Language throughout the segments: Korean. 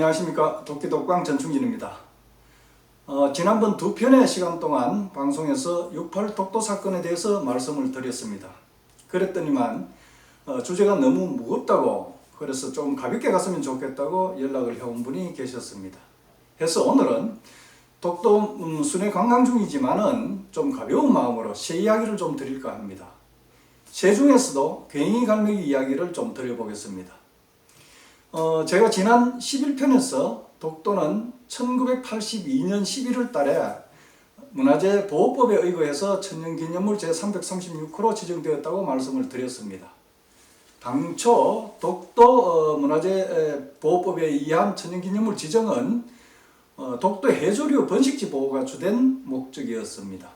안녕하십니까. 도끼독방 전충진입니다. 지난번 두 편의 시간 동안 방송에서 6.8 독도 사건에 대해서 말씀을 드렸습니다. 그랬더니만 주제가 너무 무겁다고, 그래서 좀 가볍게 갔으면 좋겠다고 연락을 해온 분이 계셨습니다. 그래서 오늘은 독도 순회 관광 중이지만은 좀 가벼운 마음으로 새 이야기를 좀 드릴까 합니다. 새 중에서도 괭이 갈매기 이야기를 좀 드려보겠습니다. 제가 지난 11편에서 독도는 1982년 11월 달에 문화재 보호법에 의거해서 천년기념물 제336호로 지정되었다고 말씀을 드렸습니다. 당초 독도 문화재 보호법에 의한 천년기념물 지정은 독도 해조류 번식지 보호가 주된 목적이었습니다.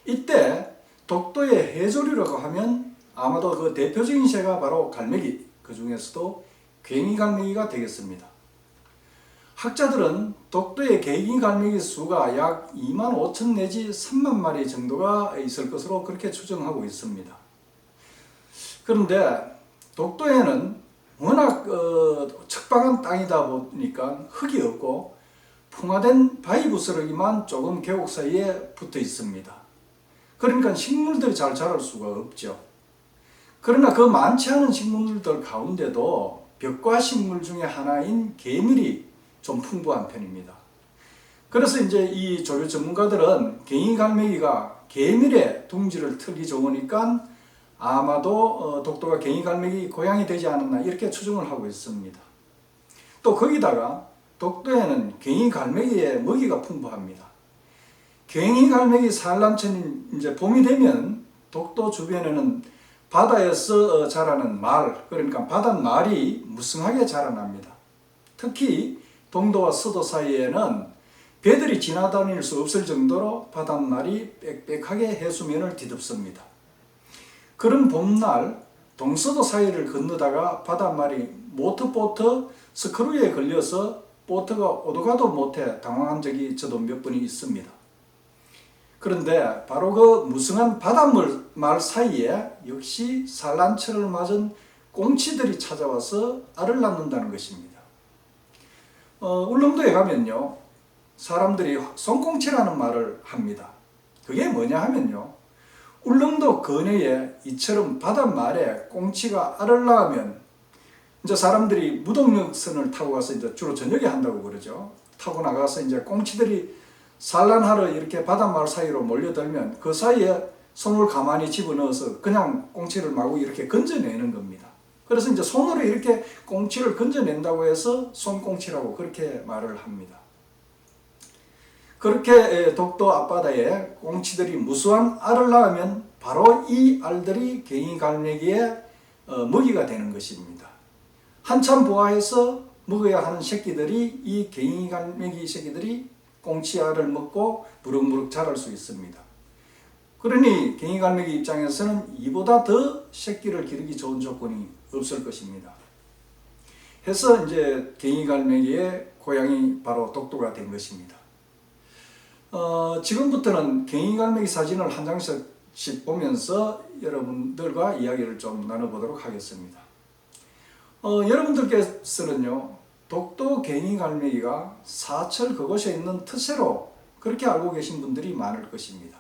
이때 독도의 해조류라고 하면 아마도 그 대표적인 새가 바로 갈매기, 그 중에서도 괭이 갈매기가 되겠습니다. 학자들은 독도의 괭이 갈매기 수가 약 2만 5천 내지 3만 마리 정도가 있을 것으로 그렇게 추정하고 있습니다. 그런데 독도에는 워낙 척박한 땅이다 보니까 흙이 없고 풍화된 바위 부스러기만 조금 계곡 사이에 붙어 있습니다. 그러니까 식물들이 잘 자랄 수가 없죠. 그러나 그 많지 않은 식물들 가운데도 벽과 식물 중에 하나인 개밀이 좀 풍부한 편입니다. 그래서 이제 이 조류 전문가들은 괭이 갈매기가 개밀의 둥지를 틀기 좋으니까 아마도 독도가 괭이 갈매기 고향이 되지 않았나 이렇게 추정을 하고 있습니다. 또 거기다가 독도에는 괭이 갈매기의 먹이가 풍부합니다. 괭이 갈매기 산란철인 이제 봄이 되면 독도 주변에는 바다에서 자라는 말, 그러니까 바닷말이 무성하게 자라납니다. 특히 동도와 서도 사이에는 배들이 지나다닐 수 없을 정도로 바닷말이 빽빽하게 해수면을 뒤덮습니다. 그런 봄날 동서도 사이를 건너다가 바닷말이 모터보트 스크루에 걸려서 보트가 오도가도 못해 당황한 적이 저도 몇 번이 있습니다. 그런데 바로 그 무성한 바닷말 사이에 역시 산란철을 맞은 꽁치들이 찾아와서 알을 낳는다는 것입니다. 울릉도에 가면요, 사람들이 손꽁치라는 말을 합니다. 그게 뭐냐 하면요, 울릉도 건해에 이처럼 바닷말에 꽁치가 알을 낳으면 이제 사람들이 무동력선을 타고 가서 이제 주로 저녁에 한다고 그러죠. 타고 나가서 이제 꽁치들이 산란하러 이렇게 바닷말 사이로 몰려들면 그 사이에 손을 가만히 집어넣어서 그냥 꽁치를 마구 이렇게 건져내는 겁니다. 그래서 이제 손으로 이렇게 꽁치를 건져낸다고 해서 손꽁치라고 그렇게 말을 합니다. 그렇게 독도 앞바다에 꽁치들이 무수한 알을 낳으면 바로 이 알들이 괭이 갈매기의 먹이가 되는 것입니다. 한참 부화해서 먹어야 하는 새끼들이 이 괭이 갈매기 새끼들이 꽁치 알을 먹고 무럭무럭 자랄 수 있습니다. 그러니 괭이 갈매기 입장에서는 이보다 더 새끼를 기르기 좋은 조건이 없을 것입니다. 해서 이제 괭이 갈매기의 고향이 바로 독도가 된 것입니다. 지금부터는 괭이 갈매기 사진을 한 장씩 보면서 여러분들과 이야기를 좀 나눠보도록 하겠습니다. 여러분들께서는요, 독도 괭이 갈매기가 사철 그곳에 있는 트새로 그렇게 알고 계신 분들이 많을 것입니다.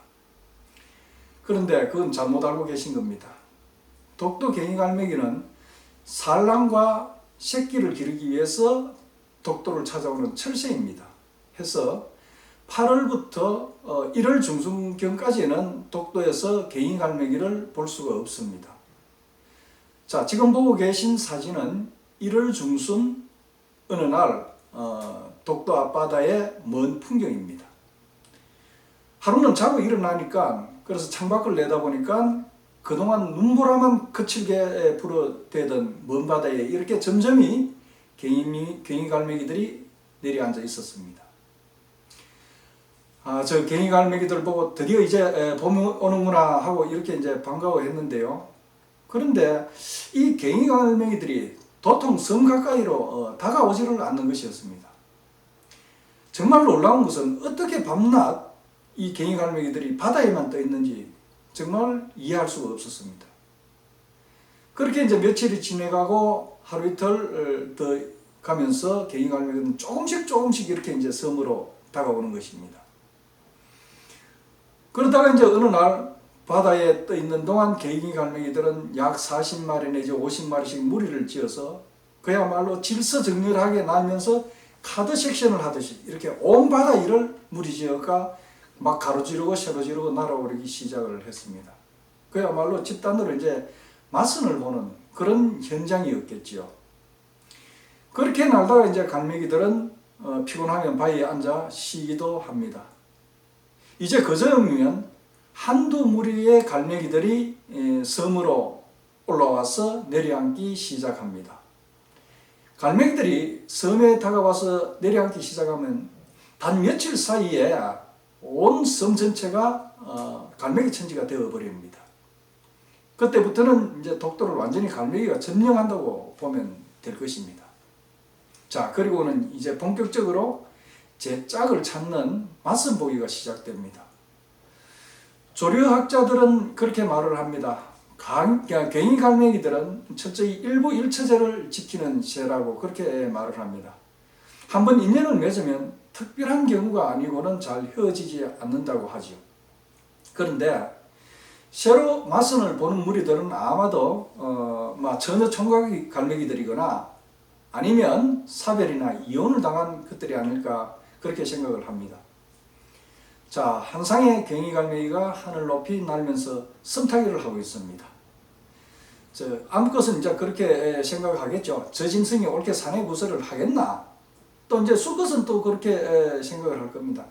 그런데 그건 잘못 알고 계신 겁니다. 독도 괭이 갈매기는 산란과 새끼를 기르기 위해서 독도를 찾아오는 철새입니다. 해서 8월부터 1월 중순경까지는 독도에서 괭이 갈매기를 볼 수가 없습니다. 자, 지금 보고 계신 사진은 1월 중순 어느 날 독도 앞바다의 먼 풍경입니다. 하루는 자고 일어나니까, 그래서 창밖을 내다보니까 그동안 눈보라만 거칠게 불어대던 먼 바다에 이렇게 점점이 괭이 갈매기들이 내려앉아 있었습니다. 저 괭이 갈매기들 보고 드디어 이제 봄이 오는구나 하고 이렇게 이제 반가워했는데요. 그런데 이 괭이 갈매기들이 도통 섬 가까이로 다가오지를 않는 것이었습니다. 정말 놀라운 것은 어떻게 밤낮 이 괭이 갈매기들이 바다에만 떠 있는지 정말 이해할 수가 없었습니다. 그렇게 이제 며칠이 지나가고 하루 이틀 더 가면서 갱이갈매기는 조금씩 이렇게 이제 섬으로 다가오는 것입니다. 그러다가 이제 어느 날 바다에 떠 있는 동안 갱이갈매기들은 약 40마리 내지 50마리씩 무리를 지어서 그야말로 질서정연하게 날면서 카드 섹션을 하듯이 이렇게 온 바다 위를 무리지어가 막 가로지르고 세로지르고 날아오르기 시작을 했습니다. 그야말로 집단으로 이제 맞선을 보는 그런 현장이었겠지요. 그렇게 날다가 이제 갈매기들은 피곤하면 바위에 앉아 쉬기도 합니다. 이제 그저면 한두 무리의 갈매기들이 섬으로 올라와서 내려앉기 시작합니다. 갈매기들이 섬에 다가와서 내려앉기 시작하면 단 며칠 사이에 온 섬 전체가 갈매기 천지가 되어버립니다. 그때부터는 이제 독도를 완전히 갈매기가 점령한다고 보면 될 것입니다. 자, 그리고는 이제 본격적으로 제 짝을 찾는 맞선 보기가 시작됩니다. 조류학자들은 그렇게 말을 합니다. 갱이갈매기들은 철저히 일부일처제를 지키는 새라고 그렇게 말을 합니다. 한번 인연을 맺으면 특별한 경우가 아니고는 잘 헤어지지 않는다고 하죠. 그런데 새로 맞선을 보는 무리들은 아마도 전혀 총각 갈매기들이거나 아니면 사별이나 이혼을 당한 것들이 아닐까 그렇게 생각을 합니다. 자, 한 쌍의 갱이갈매기가 하늘 높이 날면서 섬타기를 하고 있습니다. 암컷은 이제 그렇게 생각하겠죠. 저 짐승이 옳게 사내 구설을 하겠나? 또 이제 수컷은 또 그렇게 생각을 할 겁니다.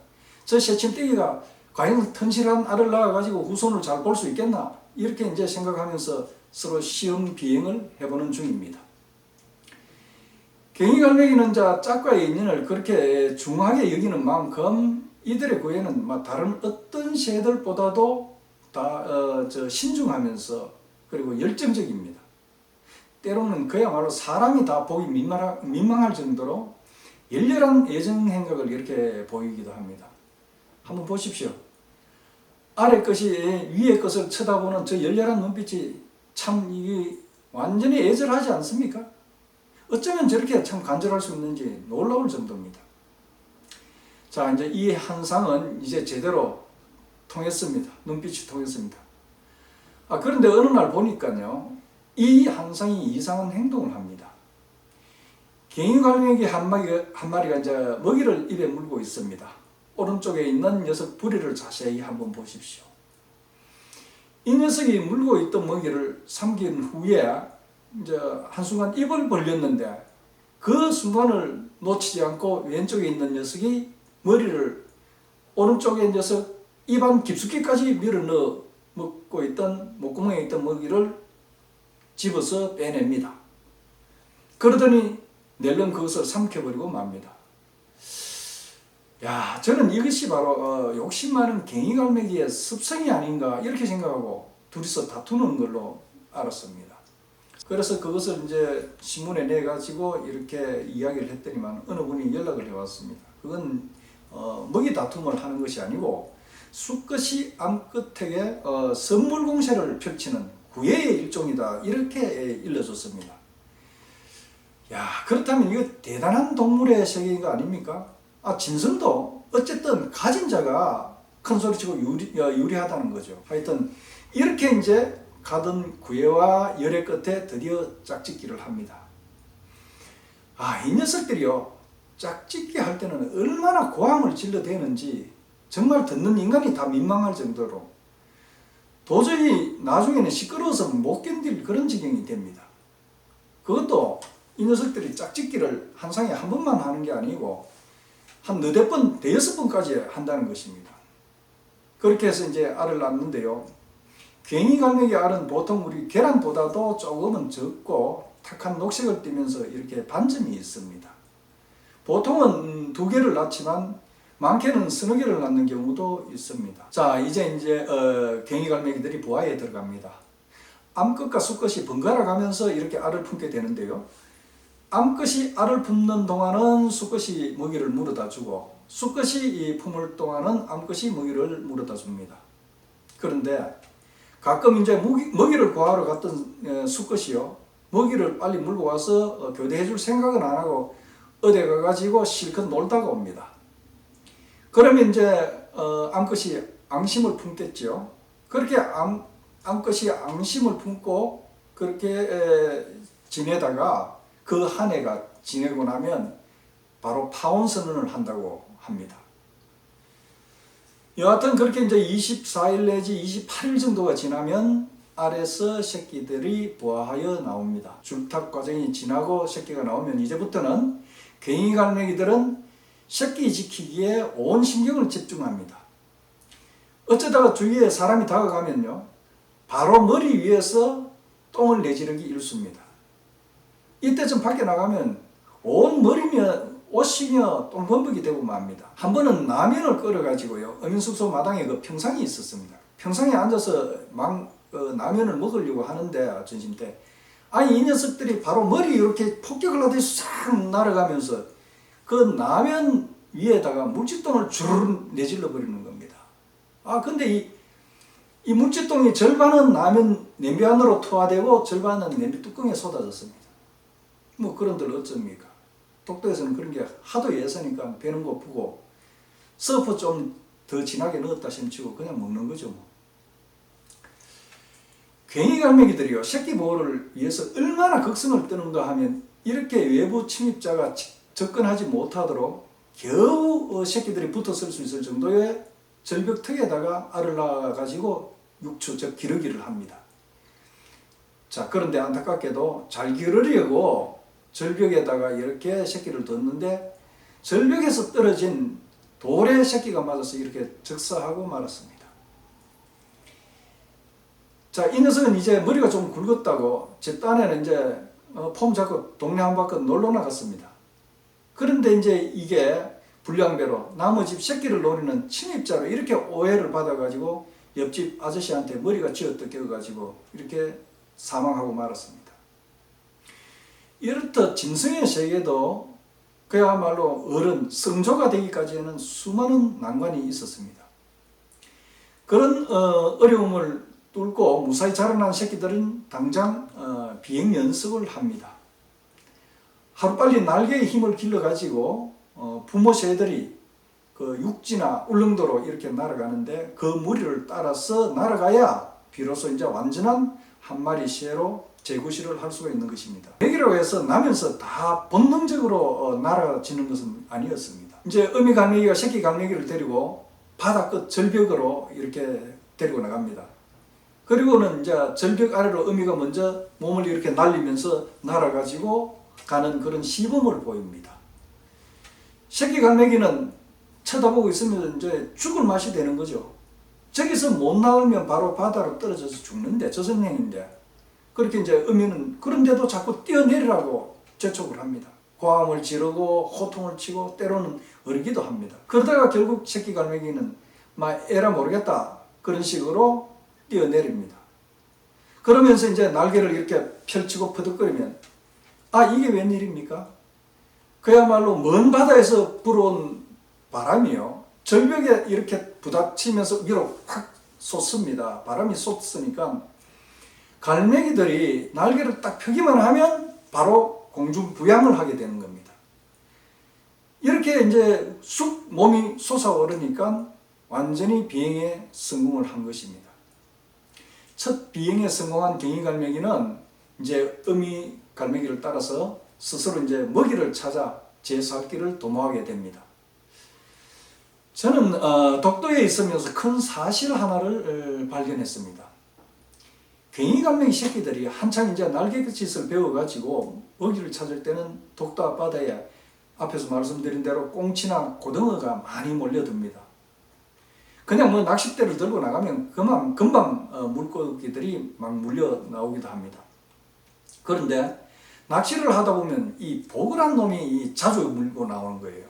저 새침대기가 과연 튼실한 알을 낳아가지고 후손을 잘 볼 수 있겠나? 이렇게 이제 생각하면서 서로 시험 비행을 해보는 중입니다. 갱이갈매기는 짝과의 인연을 그렇게 중하게 여기는 만큼 이들의 구애는 다른 어떤 새들보다도 신중하면서 그리고 열정적입니다. 때로는 그야말로 사람이 다 보기 민망할 정도로 열렬한 애정 행각을 이렇게 보이기도 합니다. 한번 보십시오. 아래 것이 위의 것을 쳐다보는 저 열렬한 눈빛이 참 완전히 애절하지 않습니까? 어쩌면 저렇게 참 간절할 수 있는지 놀라울 정도입니다. 자, 이제 이 한상은 이제 제대로 통했습니다. 눈빛이 통했습니다. 그런데 어느 날 보니까요, 이 한상이 이상한 행동을 합니다. 갱이갈매기 한 마리가 이제 먹이를 입에 물고 있습니다. 오른쪽에 있는 녀석 부리를 자세히 한번 보십시오. 이 녀석이 물고 있던 먹이를 삼킨 후에 이제 한순간 입을 벌렸는데 그 순간을 놓치지 않고 왼쪽에 있는 녀석이 머리를 오른쪽에 녀석 입안 깊숙이까지 밀어넣어 먹고 있던 목구멍에 있던 먹이를 집어서 빼냅니다. 그러더니 낼름 그것을 삼켜버리고 맙니다. 야, 저는 이것이 바로 욕심 많은 갱이갈매기의 습성이 아닌가 이렇게 생각하고 둘이서 다투는 걸로 알았습니다. 그래서 그것을 이제 신문에 내가지고 이렇게 이야기를 했더니만 어느 분이 연락을 해왔습니다. 그건 먹이 다툼을 하는 것이 아니고 수컷이 암컷에게 선물 공세를 펼치는 구애의 일종이다 이렇게 일러줬습니다. 야, 그렇다면 이거 대단한 동물의 세계인 거 아닙니까? 짐승도 어쨌든 가진 자가 큰 소리치고 유리하다는 거죠. 하여튼 이렇게 이제 가던 구애와 열애 끝에 드디어 짝짓기를 합니다. 이 녀석들이요, 짝짓기 할 때는 얼마나 고함을 질러대는지 정말 듣는 인간이 다 민망할 정도로 도저히 나중에는 시끄러워서 못 견딜 그런 지경이 됩니다. 그것도 이 녀석들이 짝짓기를 한 상에 한 번만 하는 게 아니고 한 너댓 번, 대여섯 번까지 한다는 것입니다. 그렇게 해서 이제 알을 낳는데요. 갱이갈매기 알은 보통 우리 계란보다도 조금은 적고 탁한 녹색을 띠면서 이렇게 반점이 있습니다. 보통은 2개를 낳지만 많게는 3개를 낳는 경우도 있습니다. 자, 이제 갱이갈매기들이 부화에 들어갑니다. 암컷과 수컷이 번갈아 가면서 이렇게 알을 품게 되는데요. 암컷이 알을 품는 동안은 수컷이 먹이를 물어다 주고 수컷이 품을 동안은 암컷이 먹이를 물어다 줍니다. 그런데 가끔 이제 먹이를 구하러 갔던 수컷이요, 먹이를 빨리 물고 와서 교대해 줄 생각은 안 하고 어디 가가지고 실컷 놀다가 옵니다. 그러면 이제 암컷이 앙심을 품겠죠. 그렇게 암컷이 앙심을 품고 그렇게 지내다가 그 한 해가 지내고 나면 바로 파혼 선언을 한다고 합니다. 여하튼 그렇게 이제 24일 내지 28일 정도가 지나면 알에서 새끼들이 부화하여 나옵니다. 줄탁 과정이 지나고 새끼가 나오면 이제부터는 괭이갈매기들은 새끼 지키기에 온 신경을 집중합니다. 어쩌다가 주위에 사람이 다가가면요, 바로 머리 위에서 똥을 내지르기 일쑤입니다. 이때쯤 밖에 나가면 온 머리며 옷이며 똥범벅이 되고 맙니다. 한 번은 라면을 끓여가지고요, 어민숙소 마당에 그 평상이 있었습니다. 평상에 앉아서 라면을 먹으려고 하는데, 점심 때, 아니 이 녀석들이 바로 머리 이렇게 폭격을 하듯이 싹 날아가면서 그 라면 위에다가 물집똥을 주르르 내질러 버리는 겁니다. 근데 이 물집똥이 절반은 라면 냄비 안으로 투하되고 절반은 냄비 뚜껑에 쏟아졌습니다. 뭐 그런들 어쩝니까? 독도에서는 그런 게 하도 예사니까 배는 고프고 서프 좀 더 진하게 넣었다 심치고 그냥 먹는 거죠. 뭐. 괭이갈매기들이요, 새끼 보호를 위해서 얼마나 극성을 뜨는가 하면 이렇게 외부 침입자가 접근하지 못하도록 겨우 새끼들이 붙어설 수 있을 정도의 절벽턱에다가 알을 낳아가지고 육추, 즉 기르기를 합니다. 자, 그런데 안타깝게도 잘 기르려고 절벽에다가 이렇게 새끼를 뒀는데 절벽에서 떨어진 돌에 새끼가 맞아서 이렇게 적사하고 말았습니다. 자, 이 녀석은 이제 머리가 좀 굵었다고 제 딴에는 이제 폼 잡고 동네 한 바퀴 놀러 나갔습니다. 그런데 이제 이게 불량배로 남의 집 새끼를 노리는 침입자로 이렇게 오해를 받아가지고 옆집 아저씨한테 머리가 쥐어뜯겨가지고 이렇게 사망하고 말았습니다. 이렇듯 짐승의 세계도 그야말로 어른, 성조가 되기까지는 수많은 난관이 있었습니다. 그런 어려움을 뚫고 무사히 자라난 새끼들은 당장 비행 연습을 합니다. 하루빨리 날개의 힘을 길러가지고 부모 새들이 그 육지나 울릉도로 이렇게 날아가는데 그 무리를 따라서 날아가야 비로소 이제 완전한 한 마리 새로 재구실을 할 수가 있는 것입니다. 매기라고 해서 나면서 다 본능적으로 날아지는 것은 아니었습니다. 이제 어미갈매기가 새끼 갈매기를 데리고 바다 끝 절벽으로 이렇게 데리고 나갑니다. 그리고는 이제 절벽 아래로 어미가 먼저 몸을 이렇게 날리면서 날아가지고 가는 그런 시범을 보입니다. 새끼 갈매기는 쳐다보고 있으면 이제 죽을 맛이 되는 거죠. 저기서 못 나오면 바로 바다로 떨어져서 죽는데, 저승행인데. 그렇게 이제 어미는 그런데도 자꾸 뛰어내리라고 재촉을 합니다. 고함을 지르고 호통을 치고 때로는 어리기도 합니다. 그러다가 결국 새끼 갈매기는 막 에라 모르겠다 그런 식으로 뛰어내립니다. 그러면서 이제 날개를 이렇게 펼치고 퍼득거리면 이게 웬일입니까? 그야말로 먼 바다에서 불어온 바람이요, 절벽에 이렇게 부닥치면서 위로 확 솟습니다. 바람이 솟으니까 갈매기들이 날개를 딱 펴기만 하면 바로 공중 부양을 하게 되는 겁니다. 이렇게 이제 쑥 몸이 솟아오르니까 완전히 비행에 성공을 한 것입니다. 첫 비행에 성공한 괭이갈매기는 이제 어미 갈매기를 따라서 스스로 이제 먹이를 찾아 제 살 길을 도모하게 됩니다. 저는 독도에 있으면서 큰 사실 하나를 발견했습니다. 괭이갈매기 새끼들이 한창 이제 날개짓을 배워가지고 먹이를 찾을 때는 독도 앞바다에 앞에서 말씀드린 대로 꽁치나 고등어가 많이 몰려듭니다. 그냥 뭐 낚싯대를 들고 나가면 금방 물고기들이 막 물려 나오기도 합니다. 그런데 낚시를 하다 보면 이 보그란 놈이 자주 물고 나오는 거예요.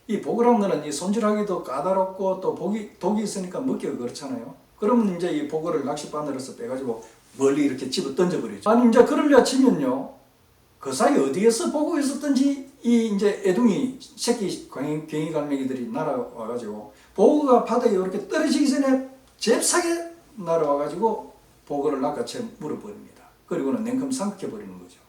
이 보그란 거는 이 손질하기도 까다롭고 또 독이 있으니까 먹기가 그렇잖아요. 그러면 이제 이 보그를 낚싯바늘에서 빼가지고 멀리 이렇게 집어 던져버리죠. 아니 이제 그러려 치면요, 그 사이 어디에서 보고 있었던지 이 이제 애둥이 새끼 괭이갈매기들이 날아와가지고 보그가 바다에 이렇게 떨어지기 전에 잽싸게 날아와가지고 보그를 낚아채 물어버립니다. 그리고는 냉큼 삼켜버리는 거죠.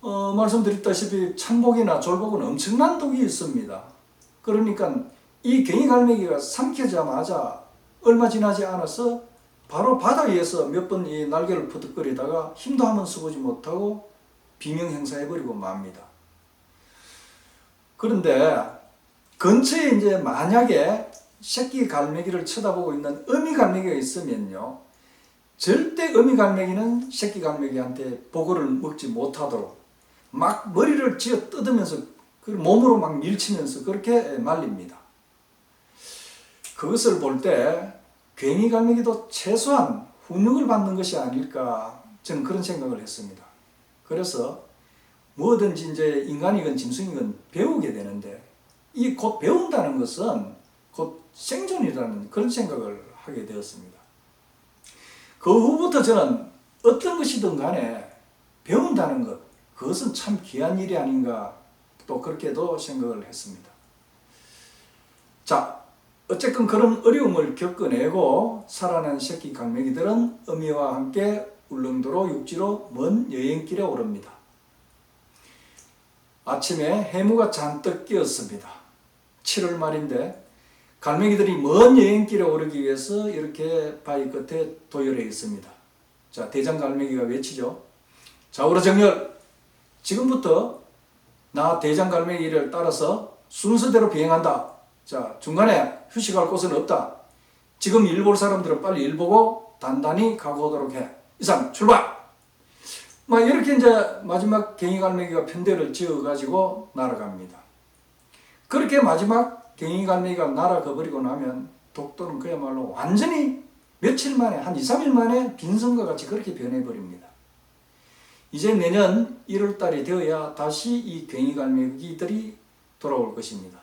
말씀드렸다시피 참복이나 졸복은 엄청난 독이 있습니다. 그러니까 이 괭이갈매기가 삼키자마자 얼마 지나지 않아서 바로 바다 위에서 몇 번 이 날개를 퍼득거리다가 힘도 한번 써보지 못하고 비명행사해버리고 맙니다. 그런데 근처에 이제 만약에 새끼 갈매기를 쳐다보고 있는 어미 갈매기가 있으면요, 절대 어미 갈매기는 새끼 갈매기한테 보고를 먹지 못하도록 막 머리를 쥐어 뜯으면서 몸으로 막 밀치면서 그렇게 말립니다. 그것을 볼 때 괭이 갈매기도 최소한 훈육을 받는 것이 아닐까, 저는 그런 생각을 했습니다. 그래서 뭐든지 이제 인간이건 짐승이건 배우게 되는데, 이 곧 배운다는 것은 곧 생존이라는 그런 생각을 하게 되었습니다. 그 후부터 저는 어떤 것이든 간에 배운다는 것, 그것은 참 귀한 일이 아닌가, 또 그렇게도 생각을 했습니다. 자, 어쨌든 그런 어려움을 겪어내고 살아난 새끼 갈매기들은 어미와 함께 울릉도로 육지로 먼 여행길에 오릅니다. 아침에 해무가 잔뜩 끼었습니다. 7월 말인데 갈매기들이 먼 여행길에 오르기 위해서 이렇게 바위 끝에 도열해 있습니다. 자, 대장 갈매기가 외치죠. 좌우로 정렬! 지금부터 나 대장 갈매기를 따라서 순서대로 비행한다. 자, 중간에 휴식할 곳은 없다. 지금 일 볼 사람들은 빨리 일 보고 단단히 각오하도록 해. 이상 출발! 막 이렇게 이제 마지막 괭이갈매기가 편대를 지어가지고 날아갑니다. 그렇게 마지막 괭이갈매기가 날아가버리고 나면 독도는 그야말로 완전히 며칠 만에, 한 2, 3일 만에 빈선과 같이 그렇게 변해버립니다. 이제 내년 1월달이 되어야 다시 이 괭이갈매기들이 돌아올 것입니다.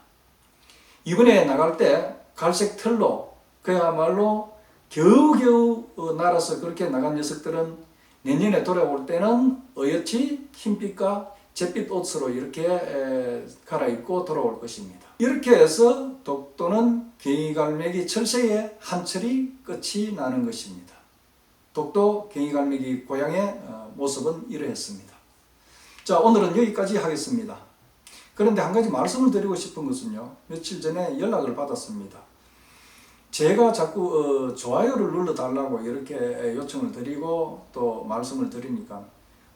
이번에 나갈 때 갈색 털로 그야말로 겨우겨우 날아서 그렇게 나간 녀석들은 내년에 돌아올 때는 어여치 흰빛과 잿빛 옷으로 이렇게 갈아입고 돌아올 것입니다. 이렇게 해서 독도는 괭이갈매기 철새의 한철이 끝이 나는 것입니다. 독도 괭이갈매기 고향의 모습은 이러했습니다. 자, 오늘은 여기까지 하겠습니다. 그런데 한 가지 말씀을 드리고 싶은 것은요, 며칠 전에 연락을 받았습니다. 제가 자꾸 좋아요를 눌러달라고 이렇게 요청을 드리고 또 말씀을 드리니까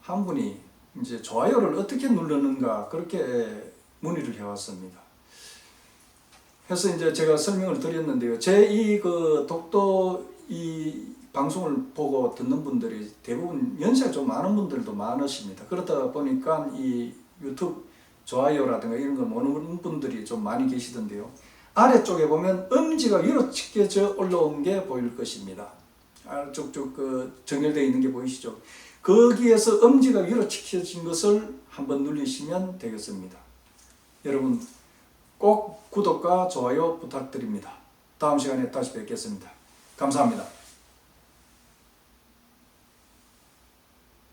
한 분이 이제 좋아요를 어떻게 누르는가 그렇게 문의를 해왔습니다. 그래서 이제 제가 설명을 드렸는데요. 제 이 독도 이 방송을 보고 듣는 분들이 대부분 연세가 좀 많은 분들도 많으십니다. 그러다 보니까 이 유튜브 좋아요라든가 이런 거 모르는 분들이 좀 많이 계시던데요. 아래쪽에 보면 엄지가 위로 치켜져 올라온 게 보일 것입니다. 쭉쭉 정렬되어 있는 게 보이시죠? 거기에서 엄지가 위로 치켜진 것을 한번 누르시면 되겠습니다. 여러분 꼭 구독과 좋아요 부탁드립니다. 다음 시간에 다시 뵙겠습니다. 감사합니다.